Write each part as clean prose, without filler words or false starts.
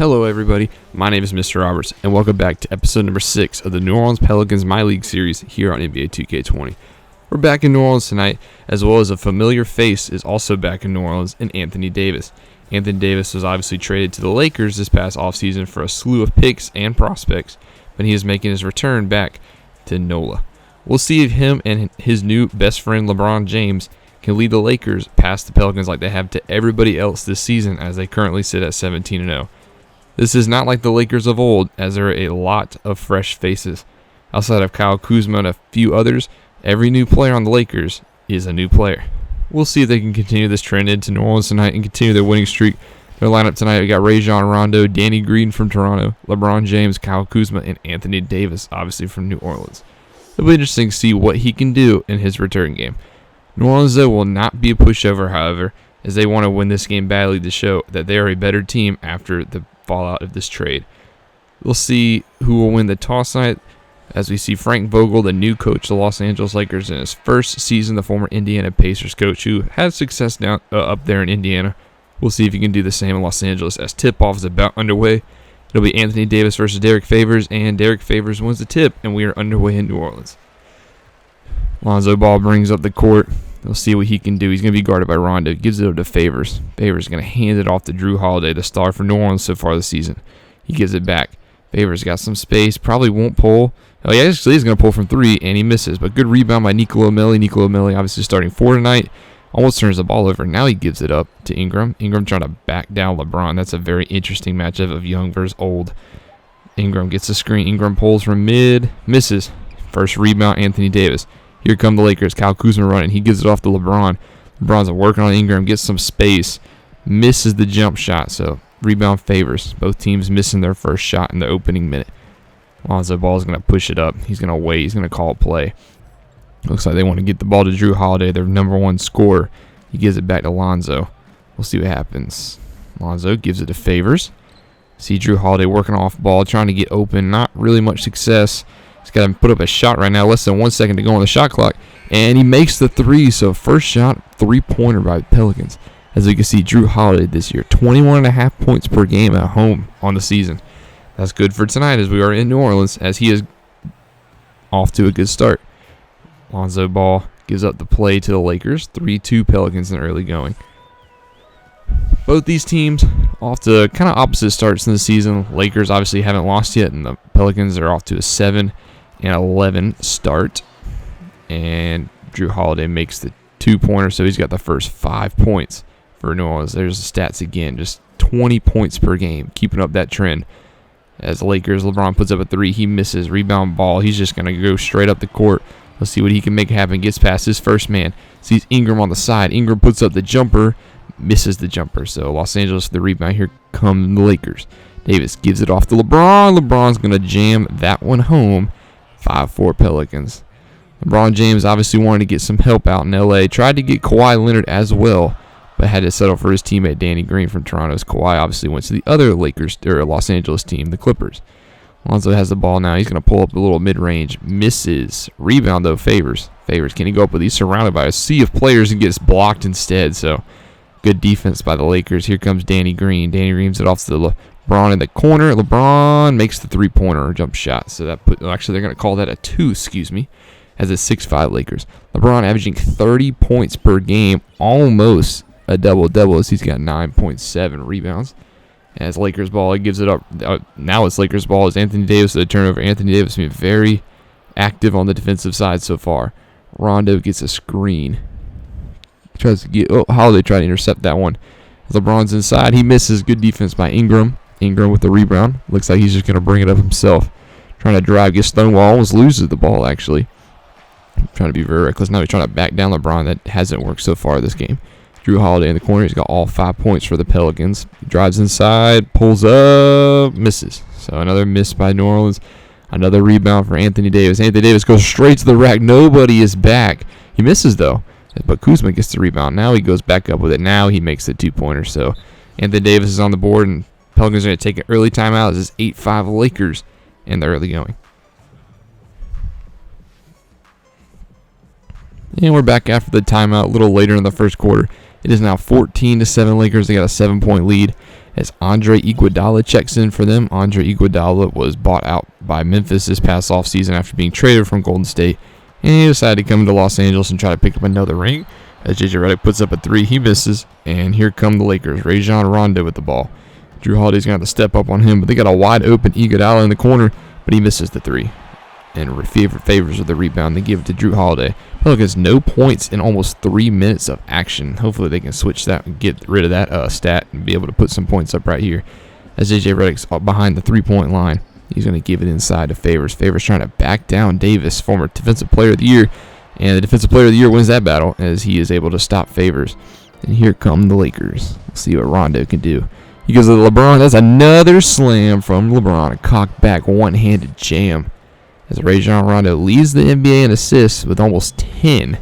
Hello everybody, my name is Mr. Roberts, and welcome back to episode number 6 of the New Orleans Pelicans MyLeague series here on NBA 2K20. We're back in New Orleans tonight, as well as a familiar face is also back in New Orleans in Anthony Davis. Anthony Davis was obviously traded to the Lakers this past offseason for a slew of picks and prospects, but he is making his return back to NOLA. We'll see if him and his new best friend LeBron James can lead the Lakers past the Pelicans like they have to everybody else this season as they currently sit at 17-0. This is not like the Lakers of old, as there are a lot of fresh faces. Outside of Kyle Kuzma and a few others, every new player on the Lakers is a new player. We'll see if they can continue this trend into New Orleans tonight and continue their winning streak. Their lineup tonight, we got Rajon Rondo, Danny Green from Toronto, LeBron James, Kyle Kuzma, and Anthony Davis, obviously from New Orleans. It'll be interesting to see what he can do in his return game. New Orleans, though, will not be a pushover, however, as they want to win this game badly to show that they are a better team after the fallout of this trade. We'll see who will win the toss tonight, as we see Frank Vogel, the new coach of the Los Angeles Lakers, in his first season, the former Indiana Pacers coach who had success down up there in Indiana. We'll see if he can do the same in Los Angeles as tip-off is about underway. It'll be Anthony Davis versus Derek Favors, and Derek Favors wins the tip, and we are underway in New Orleans. Lonzo Ball brings up the court. We'll see what he can do. He's going to be guarded by Rondo. Gives it up to Favors. Favors is going to hand it off to Drew Holiday, the star for New Orleans so far this season. He gives it back. Favors got some space. Probably won't pull. Oh, yeah, actually he's going to pull from 3, and he misses. But good rebound by Nicolo Melli. Nicolo Melli obviously starting 4 tonight. Almost turns the ball over. Now he gives it up to Ingram. Ingram trying to back down LeBron. That's a very interesting matchup of young versus old. Ingram gets the screen. Ingram pulls from mid. Misses. First rebound, Anthony Davis. Here come the Lakers. Kyle Kuzma running. He gives it off to LeBron. LeBron's working on Ingram. Gets some space. Misses the jump shot. So rebound Favors. Both teams missing their first shot in the opening minute. Lonzo Ball is going to push it up. He's going to wait. He's going to call a play. Looks like they want to get the ball to Drew Holiday, their number one scorer. He gives it back to Lonzo. We'll see what happens. Lonzo gives it to Favors. See Drew Holiday working off ball, trying to get open. Not really much success. He's got to put up a shot right now. Less than 1 second to go on the shot clock. And he makes the 3. So first shot, 3-pointer by the Pelicans. As you can see, Drew Holiday this year, 21.5 points per game at home on the season. That's good for tonight as we are in New Orleans, as he is off to a good start. Lonzo Ball gives up the play to the Lakers. 3-2 Pelicans in early going. Both these teams off to kind of opposite starts in the season. Lakers obviously haven't lost yet, and the Pelicans are off to a 7-11 start. And Drew Holiday makes the 2-pointer, so he's got the first 5 points for New Orleans. There's the stats again, just 20 points per game, keeping up that trend. As the Lakers, LeBron puts up a 3, he misses. Rebound Ball, he's just going to go straight up the court. Let's see what he can make happen. Gets past his first man. Sees Ingram on the side. Ingram puts up the jumper. Misses the jumper. So Los Angeles for the rebound. Here come the Lakers. Davis gives it off to LeBron. LeBron's going to jam that one home. 5-4 Pelicans. LeBron James obviously wanted to get some help out in L.A. Tried to get Kawhi Leonard as well, but had to settle for his teammate Danny Green from Toronto. Kawhi obviously went to the other Lakers, or Los Angeles team, the Clippers. Lonzo has the ball now. He's going to pull up a little mid-range. Misses. Rebound, though, Favors. Favors, can he go up with? He's surrounded by a sea of players and gets blocked instead. So, good defense by the Lakers. Here comes Danny Green. Danny Green's it off to LeBron in the corner. LeBron makes the 3-pointer jump shot. So, actually, they're going to call that a 2, as a 6-5 Lakers. LeBron averaging 30 points per game. Almost a double-double as he's got 9.7 rebounds. As Lakers ball, he gives it up. Now it's Lakers ball as Anthony Davis with a turnover. Anthony Davis has been very active on the defensive side so far. Rondo gets a screen. Tries to get. Holiday tried to intercept that one. LeBron's inside. He misses. Good defense by Ingram. Ingram with the rebound. Looks like he's just going to bring it up himself. Trying to drive. Gets Stonewall. Almost loses the ball, actually. Trying to be very reckless. Now he's trying to back down LeBron. That hasn't worked so far this game. Drew Holiday in the corner. He's got all 5 points for the Pelicans. He drives inside, pulls up, misses. So another miss by New Orleans. Another rebound for Anthony Davis. Anthony Davis goes straight to the rack. Nobody is back. He misses, though. But Kuzma gets the rebound. Now he goes back up with it. Now he makes the 2-pointer. So Anthony Davis is on the board, and Pelicans are going to take an early timeout. This is 8-5 Lakers in the early going. And we're back after the timeout a little later in the first quarter. It is now 14-7 Lakers. They got a 7-point lead. as Andre Iguodala checks in for them. Andre Iguodala was bought out by Memphis this past offseason after being traded from Golden State, and he decided to come to Los Angeles and try to pick up another ring. As J.J. Redick puts up a three, he misses, and here come the Lakers. Rajon Rondo with the ball. Drew Holiday's going to have to step up on him, but they got a wide open Iguodala in the corner, but he misses the three. And favors with the rebound. They give it to Drew Holiday. Pelicans no points in almost 3 minutes of action. Hopefully they can switch that and get rid of that stat and be able to put some points up right here. As J.J. Redick's behind the three-point line, he's going to give it inside to Favors. Favors trying to back down Davis, former Defensive Player of the Year. And the Defensive Player of the Year wins that battle as he is able to stop Favors. And here come the Lakers. Let's see what Rondo can do. He goes to LeBron. That's another slam from LeBron. A cocked back one-handed jam. As Rajon Rondo leads the NBA in assists with almost 10,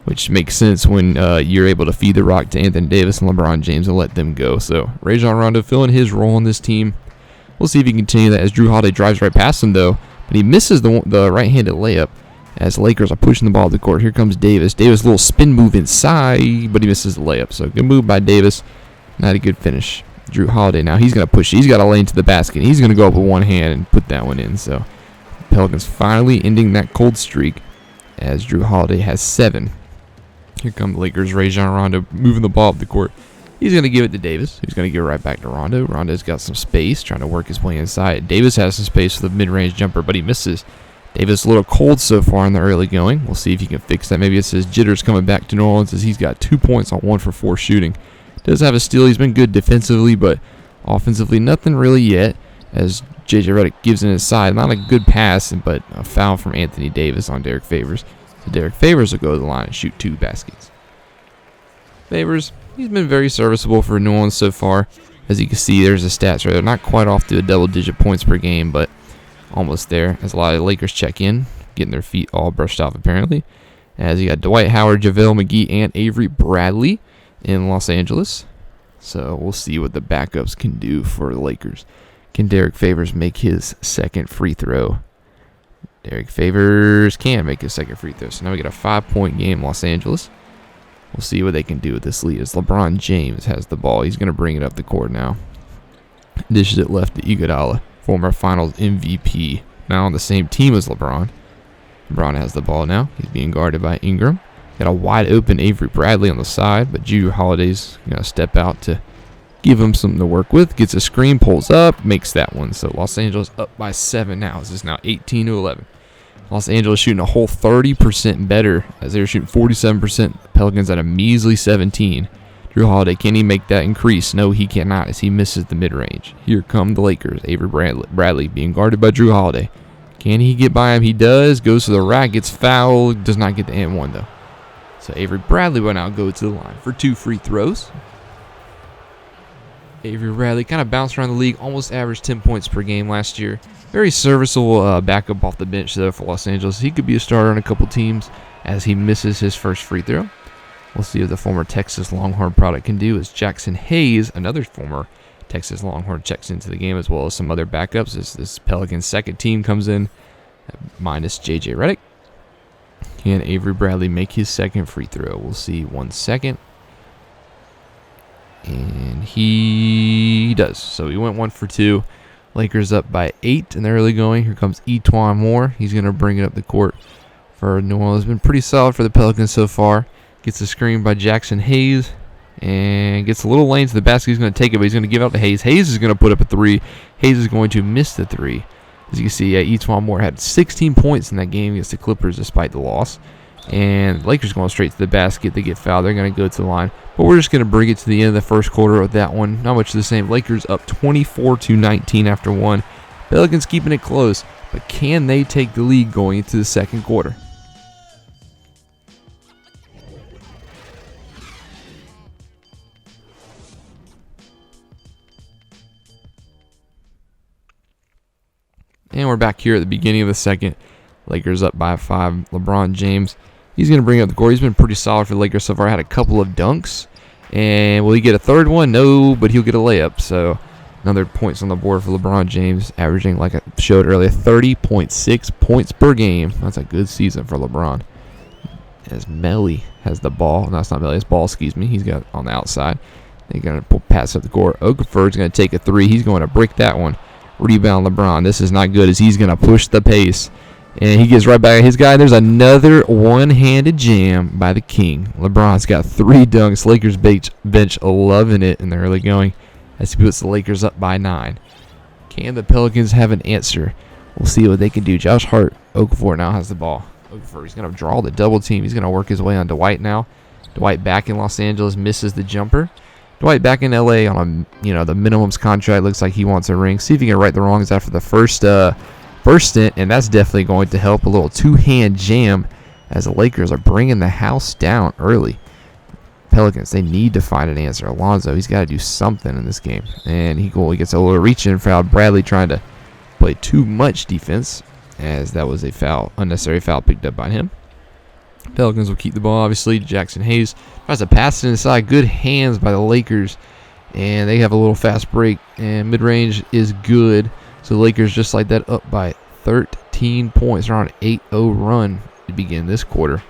which makes sense when you're able to feed the rock to Anthony Davis and LeBron James and let them go. So Rajon Rondo filling his role on this team. We'll see if he can continue that as Drew Holiday drives right past him, though. But he misses the right-handed layup as Lakers are pushing the ball to the court. Here comes Davis. Davis, a little spin move inside, but he misses the layup. So good move by Davis. Not a good finish. Drew Holiday now, he's going to push. He's got a lane to the basket. He's going to go up with one hand and put that one in. So Pelicans finally ending that cold streak as Drew Holiday has 7. Here come the Lakers. Rajon Rondo moving the ball up the court. He's going to give it to Davis. He's going to give it right back to Rondo. Rondo's got some space, trying to work his way inside. Davis has some space with a mid-range jumper, but he misses. Davis a little cold so far in the early going. We'll see if he can fix that. Maybe it's his jitters coming back to New Orleans as he's got 2 points on 1 for 4 shooting. Does have a steal. He's been good defensively, but offensively nothing really yet as J.J. Redick gives it inside. Not a good pass, but a foul from Anthony Davis on Derek Favors. So Derek Favors will go to the line and shoot 2 baskets. Favors, he's been very serviceable for New Orleans so far. As you can see, there's the stats right there. Not quite off to a double-digit points per game, but almost there. As a lot of Lakers check in, getting their feet all brushed off apparently. As you got Dwight Howard, JaVale McGee, and Avery Bradley in Los Angeles. So we'll see what the backups can do for the Lakers. Can Derek Favors make his second free throw? Derek Favors can make his second free throw. So now we get a 5-point game, Los Angeles. We'll see what they can do with this lead as LeBron James has the ball. He's going to bring it up the court now. Dishes it left to Iguodala, former Finals MVP. Now on the same team as LeBron. LeBron has the ball now. He's being guarded by Ingram. Got a wide open Avery Bradley on the side, but Drew Holiday's going to step out to give him something to work with. Gets a screen, pulls up, makes that one. So Los Angeles up by 7 now. This is now 18-11. Los Angeles shooting a whole 30% better as they were shooting 47%. Pelicans at a measly 17. Drew Holiday, can he make that increase? No, he cannot as he misses the mid-range. Here come the Lakers. Avery Bradley being guarded by Drew Holiday. Can he get by him? He does. Goes to the rack, gets fouled. Does not get the and one, though. So Avery Bradley will now go to the line for 2 free throws. Avery Bradley kind of bounced around the league, almost averaged 10 points per game last year. Very serviceable backup off the bench, though, for Los Angeles. He could be a starter on a couple teams as he misses his first free throw. We'll see what the former Texas Longhorn product can do as Jackson Hayes, another former Texas Longhorn, checks into the game as well as some other backups as this Pelicans second team comes in minus J.J. Redick. Can Avery Bradley make his second free throw? We'll see 1 second. And he does. So he went 1 for 2. Lakers up by 8 in the early going. Here comes E'Twaun Moore. He's going to bring it up the court for New Orleans. Been pretty solid for the Pelicans so far. Gets a screen by Jackson Hayes and gets a little lane to the basket. He's going to take it, but he's going to give out to Hayes. Hayes is going to put up a 3. Hayes is going to miss the 3. As you can see, E'Twaun Moore had 16 points in that game against the Clippers despite the loss. And Lakers going straight to the basket. They get fouled. They're going to go to the line. But we're just going to bring it to the end of the first quarter with that one. Not much the same. Lakers up 24-19 after 1. Pelicans keeping it close. But can they take the lead going into the second quarter? And we're back here at the beginning of the second. Lakers up by 5. LeBron James, he's going to bring up the score. He's been pretty solid for the Lakers so far. Had a couple of dunks. And will he get a third one? No, but he'll get a layup. So another points on the board for LeBron James, averaging, like I showed earlier, 30.6 points per game. That's a good season for LeBron. As Melly has the ball. No, it's not Melly. It's Ball, excuse me. He's got on the outside. They're going to pass up the court. Okafor is going to take a three. He's going to brick that one. Rebound LeBron. This is not good as he's going to push the pace. And he gets right back at his guy. There's another one-handed jam by the King. LeBron's got 3 dunks. Lakers bench loving it in the early going as he puts the Lakers up by 9. Can the Pelicans have an answer? We'll see what they can do. Josh Hart, Okafor now has the ball. Okafor, he's going to draw the double team. He's going to work his way on Dwight now. Dwight back in Los Angeles misses the jumper. Dwight back in LA on the minimums contract. Looks like he wants a ring. See if he can right the wrongs after the first stint, and that's definitely going to help. A little two-hand jam as the Lakers are bringing the house down early. Pelicans, they need to find an answer. Alonzo, he's got to do something in this game, and he gets a little reach-in foul. Bradley trying to play too much defense, as that was a foul, unnecessary foul picked up by him. Pelicans will keep the ball, obviously. Jackson Hayes tries to pass it inside. Good hands by the Lakers, and they have a little fast break, and mid-range is good. So the Lakers just like that up by 13 points. They're on an 8-0 run to begin this quarter.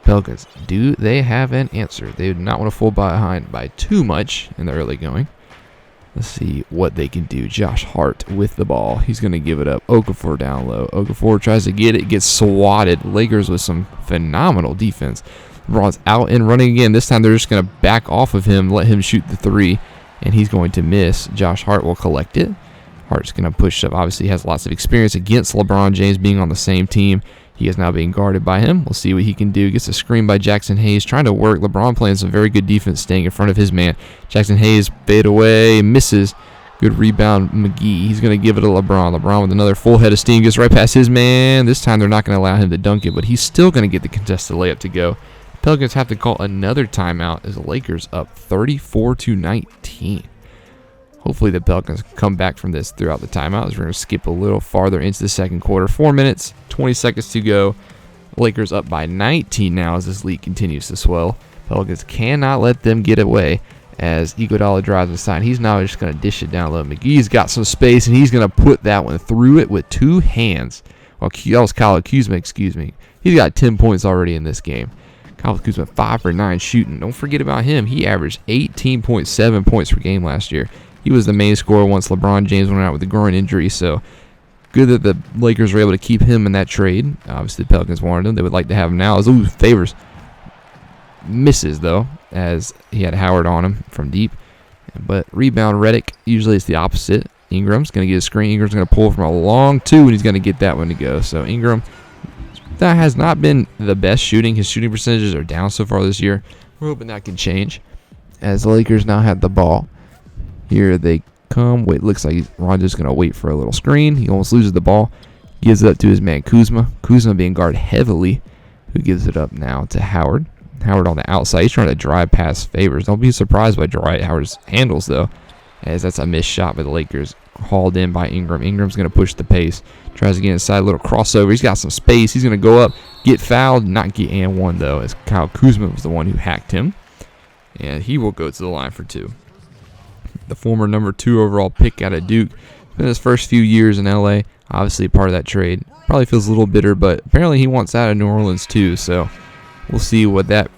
Pelicans, do they have an answer? They do not want to fall behind by too much in the early going. Let's see what they can do. Josh Hart with the ball. He's going to give it up. Okafor down low. Okafor tries to get it. Gets swatted. Lakers with some phenomenal defense. LeBron's out and running again. This time they're just going to back off of him, let him shoot the three, and he's going to miss. Josh Hart will collect it. Hart's going to push up. Obviously, he has lots of experience against LeBron James being on the same team. He is now being guarded by him. We'll see what he can do. Gets a screen by Jackson Hayes. Trying to work. LeBron playing some very good defense, staying in front of his man. Jackson Hayes fade away. Misses. Good rebound, McGee. He's going to give it to LeBron. LeBron with another full head of steam. Gets right past his man. This time they're not going to allow him to dunk it, but he's still going to get the contested layup to go. Pelicans have to call another timeout as the Lakers up 34-19. Hopefully the Pelicans come back from this throughout the timeout as we're going to skip a little farther into the second quarter. 4 minutes, 20 seconds to go. Lakers up by 19 now as this lead continues to swell. Pelicans cannot let them get away as Iguodala drives inside. He's now just going to dish it down low. McGee's got some space, and he's going to put that one through it with 2 hands. Well, that was Kyle Kuzma, excuse me. He's got 10 points already in this game. Kyle Kuzma 5 for 9 shooting. Don't forget about him. He averaged 18.7 points per game last year. He was the main scorer once LeBron James went out with a groin injury, so good that the Lakers were able to keep him in that trade. Obviously, the Pelicans wanted him. They would like to have him now. Favors misses, though, as he had Howard on him from deep. But rebound, Redick. Usually it's the opposite. Ingram's going to get a screen. Ingram's going to pull from a long 2, and he's going to get that one to go. So Ingram, that has not been the best shooting. His shooting percentages are down so far this year. We're hoping that can change as the Lakers now have the ball. Here they come. Wait, looks like Rondo's going to wait for a little screen. He almost loses the ball. Gives it up to his man Kuzma. Kuzma being guarded heavily. Who gives it up now to Howard. Howard on the outside. He's trying to drive past Favors. Don't be surprised by Dwight Howard's handles, though, as that's a missed shot by the Lakers. Hauled in by Ingram. Ingram's going to push the pace. Tries to get inside. A little crossover. He's got some space. He's going to go up. Get fouled. Not get and one, though, as Kyle Kuzma was the one who hacked him. And he will go to the line for 2. The former number 2 overall pick out of Duke. Spent his first few years in LA. Obviously part of that trade. Probably feels a little bitter, but apparently he wants out of New Orleans too. So we'll see what that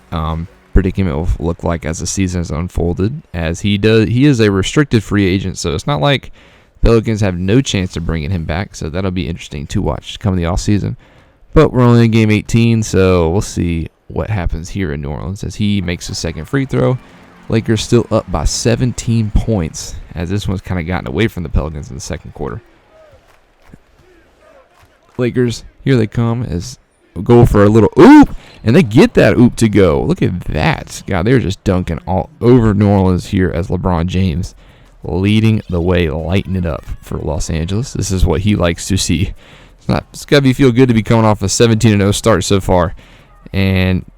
predicament will look like as the season is unfolded. As he is a restricted free agent, so it's not like Pelicans have no chance of bringing him back. So that'll be interesting to watch come the offseason. But we're only in game 18, so we'll see what happens here in New Orleans as he makes his second free throw. Lakers still up by 17 points as this one's kind of gotten away from the Pelicans in the second quarter. Lakers, here they come as go for a little oop, and they get that oop to go. Look at that. God, they're just dunking all over New Orleans here as LeBron James leading the way, lighting it up for Los Angeles. This is what he likes to see. It's got to feel good to be coming off a 17-0 start so far. And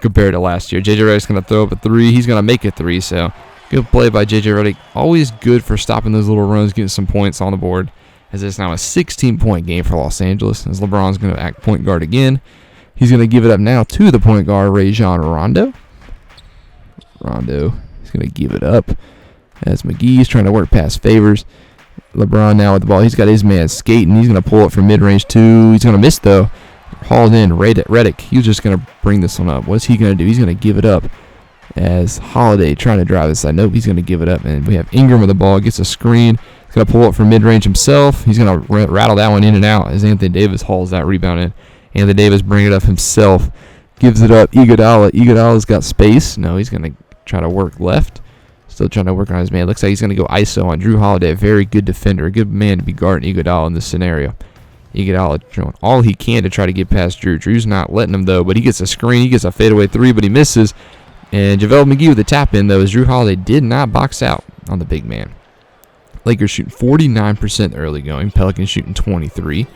compared to last year, J.J. Redick's going to throw up a 3. He's going to make a 3, so good play by J.J. Redick. Always good for stopping those little runs, getting some points on the board, as it's now a 16-point game for Los Angeles, as LeBron's going to act point guard again. He's going to give it up now to the point guard, Rajon Rondo. Rondo is going to give it up as McGee's trying to work past Favors. LeBron now with the ball. He's got his man skating. He's going to pull it from mid-range 2. He's going to miss, though. Hauled in, Redick. He's just going to bring this one up. What's he going to do? He's going to give it up as Holiday trying to drive this side. Nope, he's going to give it up. And we have Ingram with the ball. Gets a screen. He's going to pull up from mid-range himself. He's going to rattle that one in and out as Anthony Davis hauls that rebound in. Anthony Davis bringing it up himself. Gives it up. Iguodala. Iguodala's got space. No, he's going to try to work left. Still trying to work on his man. Looks like he's going to go ISO on Drew Holiday. A very good defender. A good man to be guarding Iguodala in this scenario. Iguodala doing all he can to try to get past Drew. Drew's not letting him, though, but he gets a screen. He gets a fadeaway three, but he misses. And JaVale McGee with the tap-in, though, as Drew Holiday did not box out on the big man. Lakers shooting 49% early going. Pelicans shooting 23%.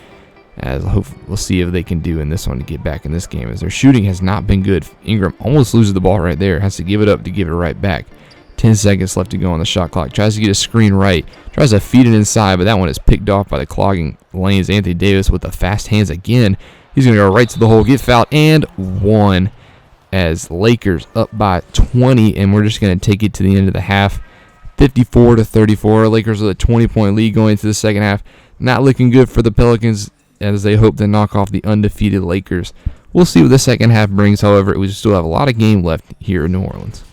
As we'll see if they can do in this one to get back in this game, as their shooting has not been good. Ingram almost loses the ball right there. Has to give it up to give it right back. 10 seconds left to go on the shot clock. Tries to get a screen right. Tries to feed it inside, but that one is picked off by the clogging lanes. Anthony Davis with the fast hands again. He's going to go right to the hole, get fouled, and one. As Lakers up by 20, and we're just going to take it to the end of the half. 54-34. Lakers with a 20-point lead going into the second half. Not looking good for the Pelicans as they hope to knock off the undefeated Lakers. We'll see what the second half brings. However, we still have a lot of game left here in New Orleans.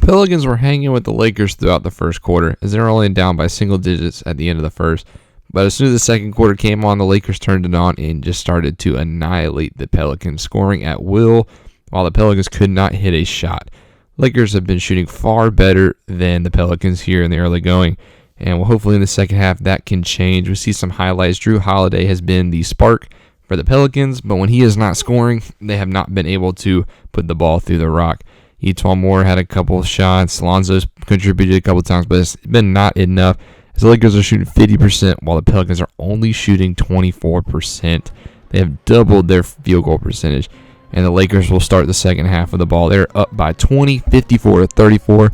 Pelicans were hanging with the Lakers throughout the first quarter, as they were only down by single digits at the end of the first. But as soon as the second quarter came on, the Lakers turned it on and just started to annihilate the Pelicans, scoring at will while the Pelicans could not hit a shot. Lakers have been shooting far better than the Pelicans here in the early going, and hopefully in the second half that can change. We see some highlights. Drew Holiday has been the spark for the Pelicans, but when he is not scoring, they have not been able to put the ball through the rock. Etal Moore had a couple of shots. Lonzo's contributed a couple of times, but it's been not enough. As the Lakers are shooting 50%, while the Pelicans are only shooting 24%. They have doubled their field goal percentage, and the Lakers will start the second half of the ball. They're up by 20, 54-34.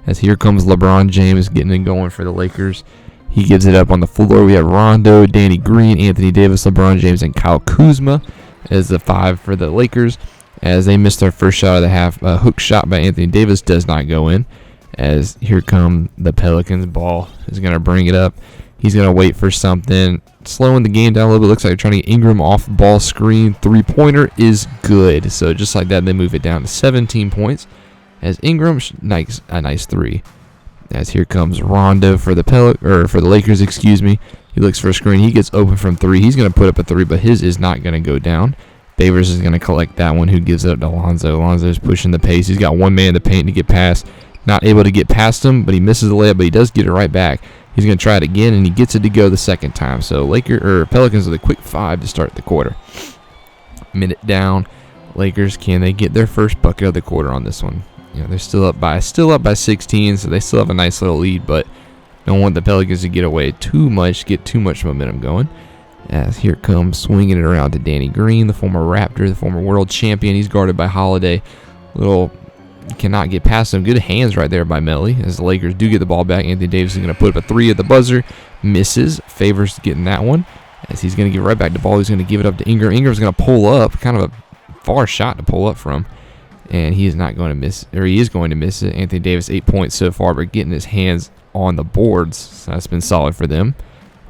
As here comes LeBron James getting it going for the Lakers. He gives it up on the floor. We have Rondo, Danny Green, Anthony Davis, LeBron James, and Kyle Kuzma as the five for the Lakers. As they missed their first shot of the half, a hook shot by Anthony Davis does not go in. As here come the Pelicans. Ball is going to bring it up. He's going to wait for something. Slowing the game down a little bit. Looks like they're trying to get Ingram off ball screen. Three-pointer is good. So just like that, they move it down to 17 points. As Ingram makes a nice three. As here comes Rondo for the Lakers, excuse me. He looks for a screen. He gets open from three. He's going to put up a three, but his is not going to go down. Favors is going to collect that one. Who gives it up to Lonzo? Lonzo's pushing the pace. He's got one man in the paint to get past. Not able to get past him, but he misses the layup, but he does get it right back. He's going to try it again, and he gets it to go the second time. So Pelicans with a quick 5 to start the quarter. Minute down. Lakers, can they get their first bucket of the quarter on this one? You know, they're still up by 16, so they still have a nice little lead, but don't want the Pelicans to get away too much, get too much momentum going. As here comes swinging it around to Danny Green, the former Raptor, the former world champion. He's guarded by Holiday. Cannot get past him. Good hands right there by Melly. As the Lakers do get the ball back, Anthony Davis is going to put up a three at the buzzer. Misses. Favors getting that one. As he's going to give right back the ball, he's going to give it up to Ingram. Ingram's going to pull up. Kind of a far shot to pull up from. And he is not going to miss, or he is going to miss it. Anthony Davis, 8 points so far, but getting his hands on the boards. So that's been solid for them.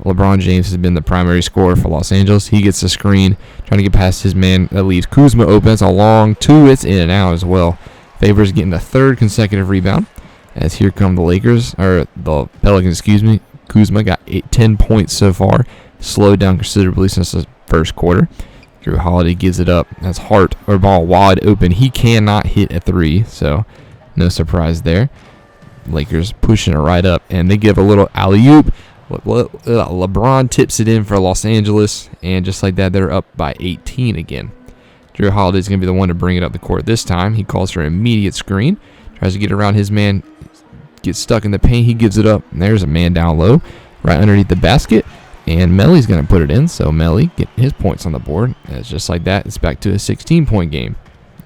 LeBron James has been the primary scorer for Los Angeles. He gets the screen, trying to get past his man. That leaves Kuzma open. It's a long two. It's in and out as well. Favors getting the third consecutive rebound. As here come the Lakers, or the Pelicans, excuse me. Kuzma got 10 points so far. Slowed down considerably since the first quarter. Drew Holiday gives it up. That's Hart, or ball wide open. He cannot hit a three, so no surprise there. Lakers pushing it right up, and they give a little alley-oop. LeBron tips it in for Los Angeles, and just like that, they're up by 18 again. Drew Holiday's going to be the one to bring it up the court this time. He calls for an immediate screen. Tries to get around his man. Gets stuck in the paint. He gives it up. And there's a man down low right underneath the basket. And Melly's going to put it in. So Melly get his points on the board. And it's just like that. It's back to a 16-point game.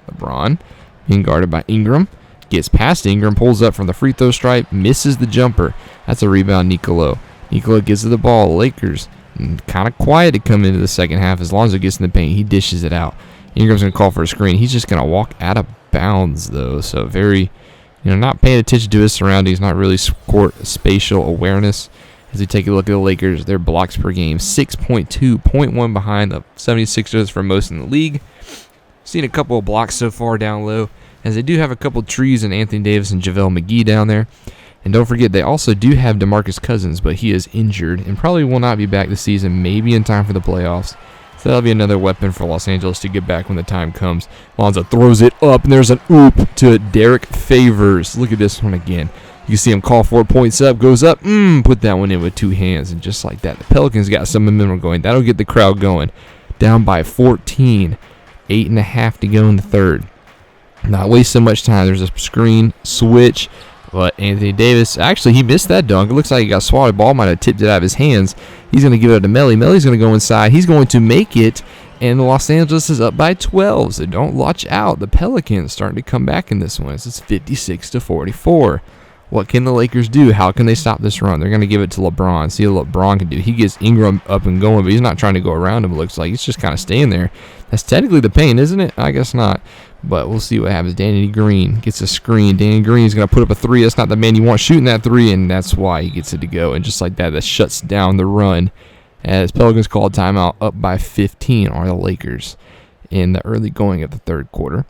LeBron being guarded by Ingram. Gets past Ingram. Pulls up from the free throw stripe. Misses the jumper. That's a rebound, Nicolo. Nicolo gives it the ball. Lakers kind of quiet to come into the second half. As Lonzo gets in the paint, he dishes it out. Ingram's going to call for a screen. He's just going to walk out of bounds, though. So very, not paying attention to his surroundings, not really spatial awareness. As we take a look at the Lakers, their blocks per game, 6.2, 0.1 behind the 76ers for most in the league. Seen a couple of blocks so far down low, as they do have a couple trees in Anthony Davis and JaVale McGee down there. And don't forget, they also do have DeMarcus Cousins, but he is injured and probably will not be back this season, maybe in time for the playoffs. So that'll be another weapon for Los Angeles to get back when the time comes. Lonzo throws it up, and there's an oop to Derek Favors. Look at this one again. You can see him call 4 points up, goes up, put that one in with 2 hands, and just like that, the Pelicans got some momentum going. That'll get the crowd going. Down by 14, 8.5 to go in the third. Not wasting much time. There's a screen, switch, but Anthony Davis, actually, he missed that dunk. It looks like he got swatted. Ball might have tipped it out of his hands. He's going to give it to Melly. Melly's going to go inside. He's going to make it, and Los Angeles is up by 12. So don't watch out. The Pelicans starting to come back in this one. It's 56-44. What can the Lakers do? How can they stop this run? They're going to give it to LeBron. See what LeBron can do. He gets Ingram up and going, but he's not trying to go around him, it looks like. He's just kind of staying there. That's technically the paint, isn't it? I guess not. But we'll see what happens. Danny Green gets a screen. Danny Green is going to put up a 3. That's not the man you want shooting that 3, and that's why he gets it to go. And just like that, that shuts down the run. As Pelicans call timeout, up by 15 are the Lakers in the early going of the third quarter.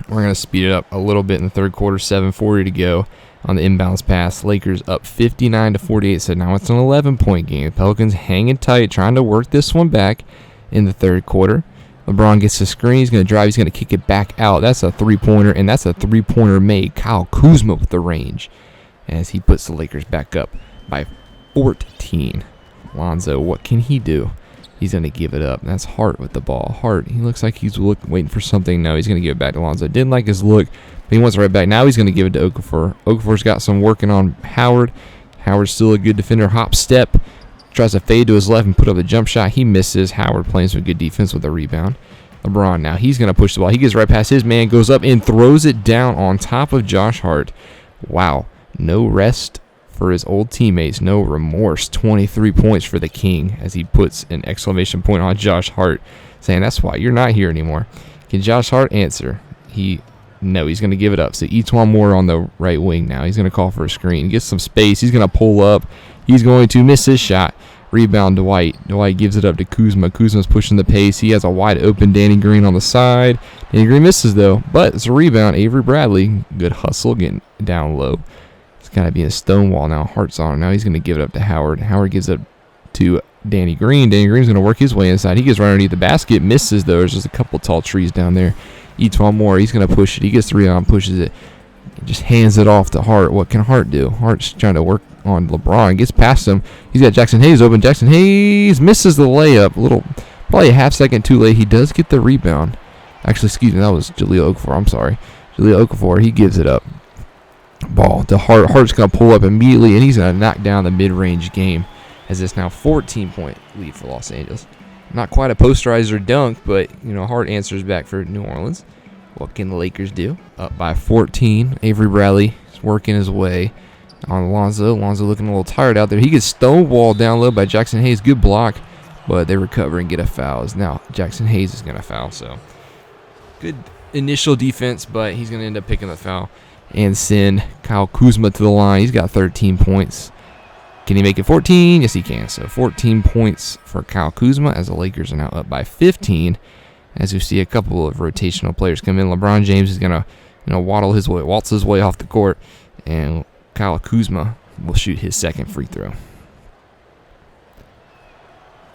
We're going to speed it up a little bit in the third quarter. 7:40 to go on the inbounds pass. Lakers up 59-48. So now it's an 11-point game. Pelicans hanging tight, trying to work this one back in the third quarter. LeBron gets the screen. He's going to drive. He's going to kick it back out. That's a three-pointer, and that's a three-pointer made. Kyle Kuzma with the range as he puts the Lakers back up by 14. Lonzo, what can he do? He's going to give it up. That's Hart with the ball. Hart, he looks like he's waiting for something. No, he's going to give it back to Lonzo. Didn't like his look, but he wants it right back. Now he's going to give it to Okafor. Okafor's got some working on Howard. Howard's still a good defender. Hop step. Tries to fade to his left and put up a jump shot. He misses. Howard playing some good defense with a rebound. LeBron now, he's going to push the ball. He gets right past his man, goes up and throws it down on top of Josh Hart. Wow. No rest for his old teammates. No remorse. 23 points for the King as he puts an exclamation point on Josh Hart, saying that's why you're not here anymore. Can Josh Hart answer? No, he's going to give it up. So E'Twaun Moore on the right wing now. He's going to call for a screen. Gets some space. He's going to pull up. He's going to miss his shot. Rebound Dwight. Dwight gives it up to Kuzma. Kuzma's pushing the pace. He has a wide open Danny Green on the side. Danny Green misses, though, but it's a rebound. Avery Bradley. Good hustle, getting down low. It's got to be a Stonewall now. Hart's on him. Now he's going to give it up to Howard. Howard gives it to Danny Green. Danny Green's going to work his way inside. He gets right underneath the basket. Misses, though. There's just a couple tall trees down there. E'Twaun Moore, he's going to push it. He gets the rebound, pushes it. He just hands it off to Hart. What can Hart do? Hart's trying to work on LeBron. Gets past him. He's got Jackson Hayes open. Jackson Hayes misses the layup. Probably a half second too late. He does get the rebound. Actually, excuse me, that was Jahlil Okafor. I'm sorry. Jahlil Okafor, he gives it up. Ball to Hart. Hart's going to pull up immediately, and he's going to knock down the mid-range game as it's now 14-point lead for Los Angeles. Not quite a posterizer dunk, but, Hart answers back for New Orleans. What can the Lakers do? Up by 14. Avery Bradley is working his way on Lonzo. Lonzo looking a little tired out there. He gets stonewalled down low by Jackson Hayes. Good block, but they recover and get a foul. Now Jackson Hayes is going to foul, so good initial defense, but he's going to end up picking the foul and send Kyle Kuzma to the line. He's got 13 points. Can he make it 14? Yes, he can. So 14 points for Kyle Kuzma as the Lakers are now up by 15. As you see a couple of rotational players come in. LeBron James is going to waltz his way off the court, and Kyle Kuzma will shoot his second free throw.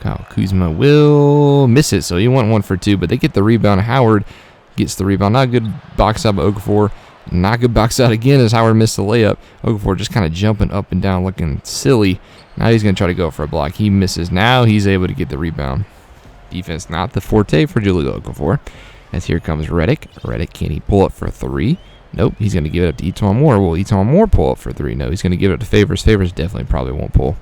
Kyle Kuzma will miss it, so he went 1 for 2, but they get the rebound. Howard gets the rebound. Not a good box out by Okafor. Not good box out again as Howard missed the layup. Okafor just kind of jumping up and down looking silly. Now he's going to try to go for a block. He misses. Now he's able to get the rebound. Defense not the forte for Jahlil Okafor. As here comes Redick. Redick, can he pull up for 3? Nope. He's going to give it up to E'Twaun Moore. Will E'Twaun Moore pull up for 3? No, he's going to give it up to Favors. Favors definitely probably won't pull.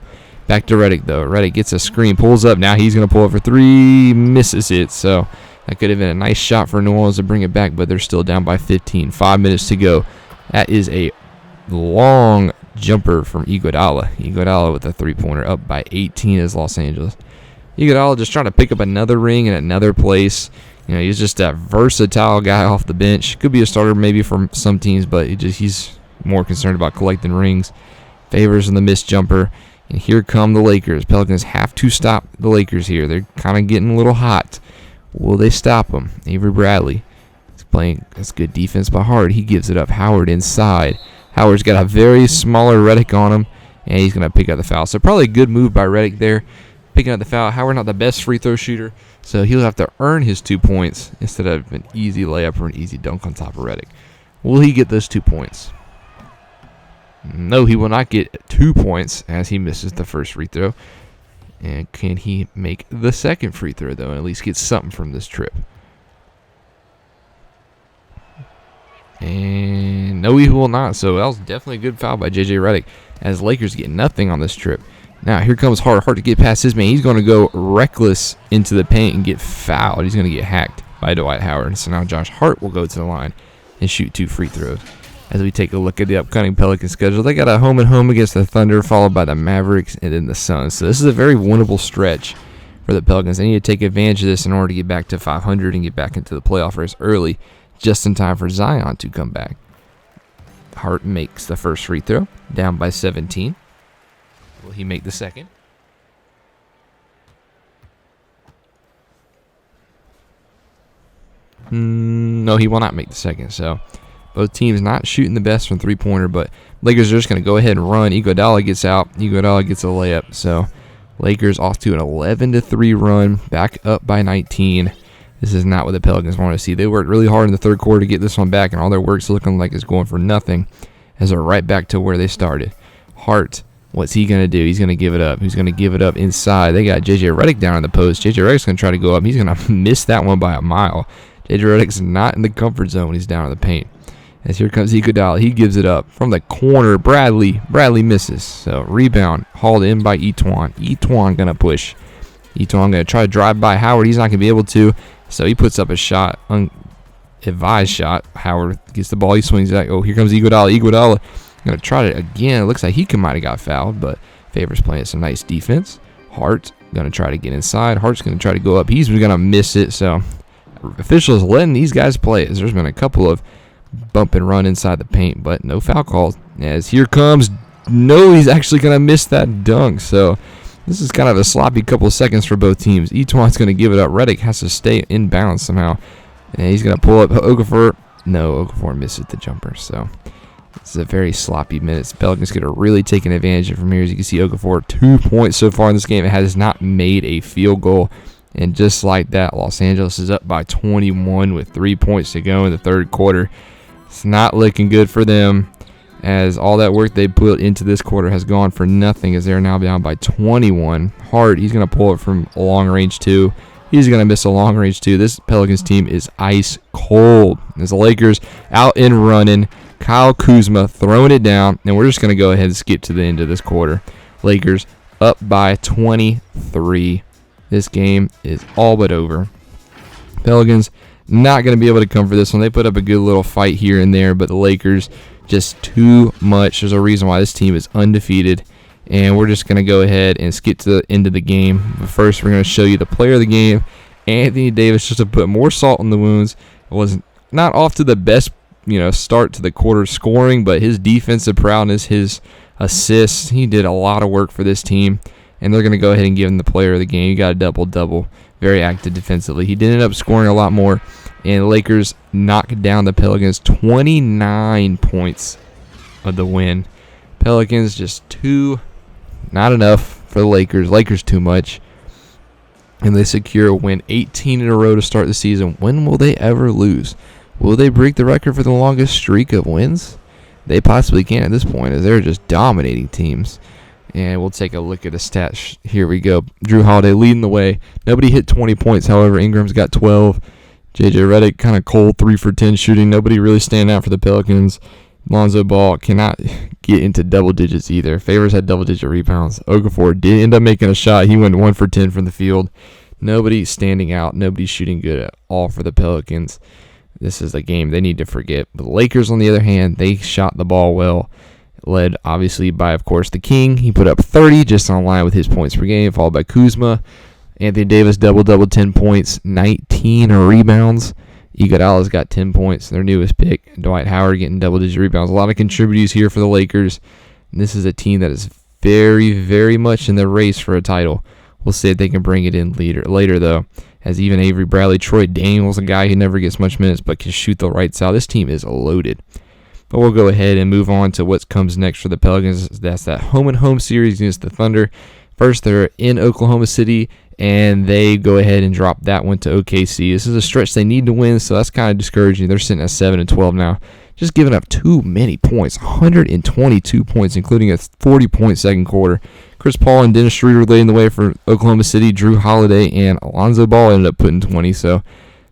Back to Redick, though. Redick gets a screen, pulls up. Now he's going to pull up for 3. Misses it. So that could have been a nice shot for New Orleans to bring it back, but they're still down by 15. 5 minutes to go. That is a long jumper from Iguodala. Iguodala with a three-pointer, up by 18 is Los Angeles. Iguodala just trying to pick up another ring in another place. He's just a versatile guy off the bench. Could be a starter maybe for some teams, but he's more concerned about collecting rings. Favors in the missed jumper. And here come the Lakers. Pelicans have to stop the Lakers here. They're kind of getting a little hot. Will they stop him? Avery Bradley is playing. That's good defense by Hart. He gives it up. Howard inside. Howard's got a very smaller Redick on him, and he's going to pick up the foul. So probably a good move by Redick there, picking up the foul. Howard not the best free throw shooter, so he'll have to earn his 2 points instead of an easy layup or an easy dunk on top of Redick. Will he get those 2 points? No, he will not get 2 points as he misses the first free throw. And can he make the second free throw, though, and at least get something from this trip? And no, he will not. So that was definitely a good foul by J.J. Redick as Lakers get nothing on this trip. Now, here comes Hart. Hart to get past his man. He's going to go reckless into the paint and get fouled. He's going to get hacked by Dwight Howard. So now Josh Hart will go to the line and shoot 2 free throws. As we take a look at the upcoming Pelicans schedule, they got a home and home against the Thunder, followed by the Mavericks and then the Suns. So this is a very winnable stretch for the Pelicans. They need to take advantage of this in order to get back to 500 and get back into the playoff race early, just in time for Zion to come back. Hart makes the first free throw, down by 17. Will he make the second? No, he will not make the second. So both teams not shooting the best from three-pointer, but Lakers are just going to go ahead and run. Iguodala gets out. Iguodala gets a layup. So Lakers off to an 11-3 run, back up by 19. This is not what the Pelicans want to see. They worked really hard in the third quarter to get this one back, and all their work's looking like it's going for nothing as they're right back to where they started. Hart, what's he going to do? He's going to give it up. He's going to give it up inside. They got J.J. Redick down in the post. J.J. Redick's going to try to go up. He's going to miss that one by a mile. J.J. Redick's not in the comfort zone when he's down in the paint. As here comes Iguodala. He gives it up from the corner. Bradley misses. So rebound hauled in by Etuan. Etuan going to push. Etuan going to try to drive by Howard. He's not going to be able to. So he puts up a shot, advised shot. Howard gets the ball. He swings it. Oh, here comes Iguodala. Iguodala going to try it again. It looks like he might have got fouled, but Favors playing some nice defense. Hart going to try to get inside. Hart's going to try to go up. He's going to miss it. So officials letting these guys play. There's been a couple of bump and run inside the paint, but no foul calls. As here comes, no, he's actually going to miss that dunk. So this is kind of a sloppy couple of seconds for both teams. Etuan's going to give it up. Redick has to stay in bounds somehow. And he's going to pull up Okafor. No, Okafor misses the jumper. So it's a very sloppy minutes. Pelicans could have really taken advantage of it from here. As you can see, Okafor, 2 points so far in this game. It has not made a field goal. And just like that, Los Angeles is up by 21 with 3 points to go in the third quarter. It's not looking good for them, as all that work they put into this quarter has gone for nothing, as they're now down by 21. Hart, he's going to pull it from a long range two. He's going to miss a long range two. This Pelicans team is ice cold. As the Lakers out and running, Kyle Kuzma throwing it down, and we're just going to go ahead and skip to the end of this quarter. Lakers up by 23. This game is all but over. Pelicans not going to be able to come for this one. They put up a good little fight here and there, but the Lakers just too much. There's a reason why this team is undefeated, and we're just going to go ahead and skip to the end of the game. But first, we're going to show you the player of the game, Anthony Davis, just to put more salt in the wounds. It was not off to the best, start to the quarter scoring, but his defensive prowess, his assists, he did a lot of work for this team, and they're going to go ahead and give him the player of the game. He got a double-double, very active defensively. He did end up scoring a lot more, and the Lakers knocked down the Pelicans 29 points of the win. Pelicans just not enough for the Lakers. Lakers too much. And they secure a win 18 in a row to start the season. When will they ever lose? Will they break the record for the longest streak of wins? They possibly can at this point, as they're just dominating teams. And we'll take a look at the stats. Here we go. Drew Holiday leading the way. Nobody hit 20 points. However, Ingram's got 12. J.J. Redick kind of cold, 3 for 10 shooting. Nobody really standing out for the Pelicans. Lonzo Ball cannot get into double digits either. Favors had double-digit rebounds. Okafor did end up making a shot. He went 1 for 10 from the field. Nobody standing out. Nobody shooting good at all for the Pelicans. This is a game they need to forget. The Lakers, on the other hand, they shot the ball well. Led, obviously, by, of course, the King. He put up 30, just on line with his points per game, followed by Kuzma. Anthony Davis, double-double, 10 points, 19 rebounds. Iguodala's got 10 points, their newest pick. Dwight Howard getting double-digit rebounds. A lot of contributors here for the Lakers. And this is a team that is very, very much in the race for a title. We'll see if they can bring it in later though. Has even Avery Bradley, Troy Daniels, a guy who never gets much minutes but can shoot the right side. This team is loaded. But we'll go ahead and move on to what comes next for the Pelicans. That's that home-and-home series against the Thunder. First, they're in Oklahoma City, and they go ahead and drop that one to OKC. This is a stretch they need to win, so that's kind of discouraging. They're sitting at 7-12 now. Just giving up too many points, 122 points, including a 40-point second quarter. Chris Paul and Dennis Schroeder leading the way for Oklahoma City. Drew Holiday and Alonzo Ball ended up putting 20, so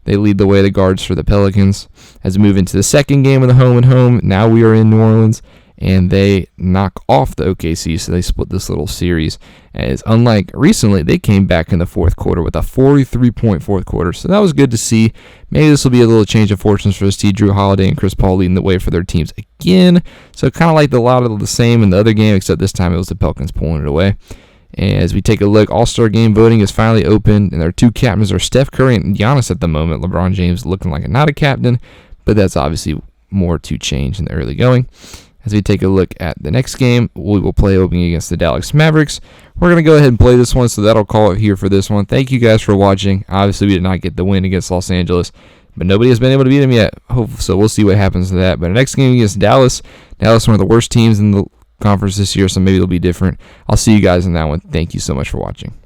they lead the way, the guards for the Pelicans. As we move into the second game of the home-and-home, now we are in New Orleans, and they knock off the OKC, so they split this little series. As unlike recently, they came back in the fourth quarter with a 43-point fourth quarter, so that was good to see. Maybe this will be a little change of fortunes for this team. Drew Holiday and Chris Paul leading the way for their teams again, so kind of like a lot of the same in the other game, except this time it was the Pelicans pulling it away. As we take a look, All-Star Game voting is finally open, and our two captains are Steph Curry and Giannis at the moment. LeBron James looking like not a captain, but that's obviously more to change in the early going. As we take a look at the next game, we will play opening against the Dallas Mavericks. We're going to go ahead and play this one, so that'll call it here for this one. Thank you guys for watching. Obviously, we did not get the win against Los Angeles, but nobody has been able to beat them yet. So we'll see what happens to that. But the next game against Dallas, one of the worst teams in the conference this year, so maybe it'll be different. I'll see you guys in that one. Thank you so much for watching.